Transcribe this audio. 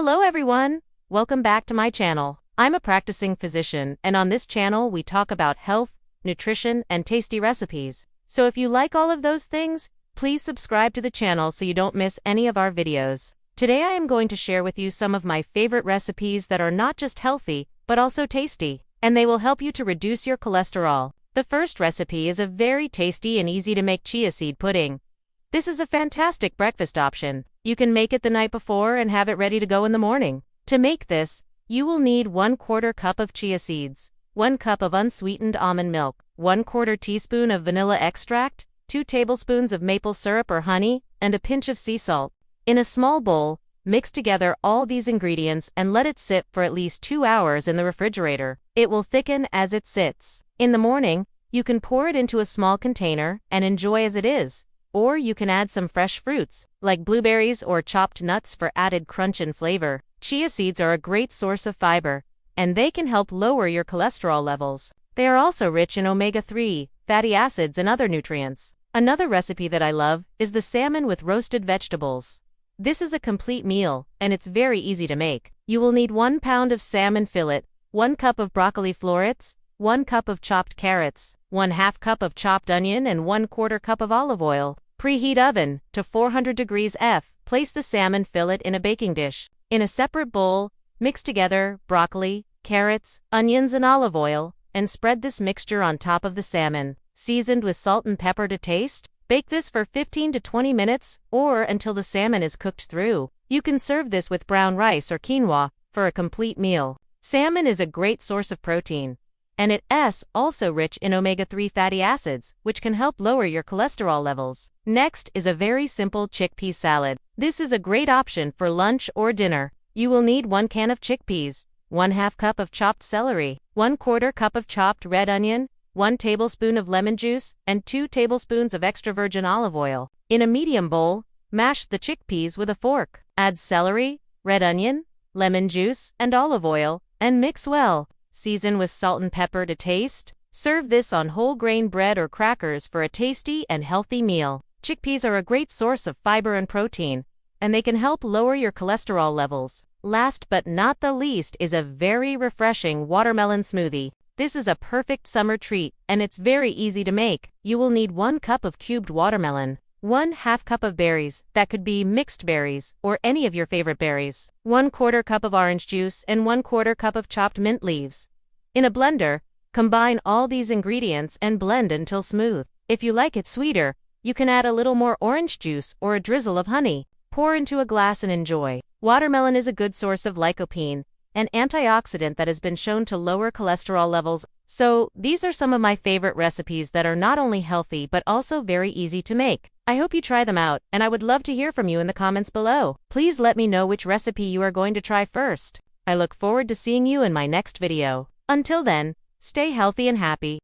Hello everyone! Welcome back to my channel. I'm a practicing physician, and on this channel we talk about health, nutrition, and tasty recipes. So if you like all of those things, please subscribe to the channel so you don't miss any of our videos. Today I am going to share with you some of my favorite recipes that are not just healthy, but also tasty, and they will help you to reduce your cholesterol. The first recipe is a very tasty and easy to make chia seed pudding. This is a fantastic breakfast option. You can make it the night before and have it ready to go in the morning. To make this, you will need 1/4 cup of chia seeds, 1 cup of unsweetened almond milk, 1/4 teaspoon of vanilla extract, 2 tablespoons of maple syrup or honey, and a pinch of sea salt. In a small bowl, mix together all these ingredients and let it sit for at least 2 hours in the refrigerator. It will thicken as it sits. In the morning, you can pour it into a small container and enjoy as it is. Or you can add some fresh fruits, like blueberries or chopped nuts for added crunch and flavor. Chia seeds are a great source of fiber, and they can help lower your cholesterol levels. They are also rich in omega-3, fatty acids, and other nutrients. Another recipe that I love is the salmon with roasted vegetables. This is a complete meal, and it's very easy to make. You will need 1 pound of salmon fillet, 1 cup of broccoli florets, 1 cup of chopped carrots, 1/2 cup of chopped onion, and 1/4 cup of olive oil. Preheat oven to 400 degrees F. Place the salmon fillet in a baking dish. In a separate bowl, mix together broccoli, carrots, onions, and olive oil, and spread this mixture on top of the salmon, seasoned with salt and pepper to taste. Bake this for 15 to 20 minutes, or until the salmon is cooked through. You can serve this with brown rice or quinoa for a complete meal. Salmon is a great source of protein, and it is also rich in omega-3 fatty acids, which can help lower your cholesterol levels. Next is a very simple chickpea salad. This is a great option for lunch or dinner. You will need 1 can of chickpeas, 1/2 cup of chopped celery, 1/4 cup of chopped red onion, 1 tablespoon of lemon juice, and 2 tablespoons of extra virgin olive oil. In a medium bowl, mash the chickpeas with a fork. Add celery, red onion, lemon juice, and olive oil, and mix well. Season with salt and pepper to taste. Serve this on whole grain bread or crackers for a tasty and healthy meal. Chickpeas are a great source of fiber and protein, and they can help lower your cholesterol levels. Last but not the least is a very refreshing watermelon smoothie. This is a perfect summer treat, and it's very easy to make. You will need 1 cup of cubed watermelon, 1/2 cup of berries, that could be mixed berries, or any of your favorite berries, 1/4 cup of orange juice, and 1/4 cup of chopped mint leaves. In a blender, combine all these ingredients and blend until smooth. If you like it sweeter, you can add a little more orange juice or a drizzle of honey. Pour into a glass and enjoy. Watermelon is a good source of lycopene, an antioxidant that has been shown to lower cholesterol levels. So, these are some of my favorite recipes that are not only healthy but also very easy to make. I hope you try them out, and I would love to hear from you in the comments below. Please let me know which recipe you are going to try first. I look forward to seeing you in my next video. Until then, stay healthy and happy.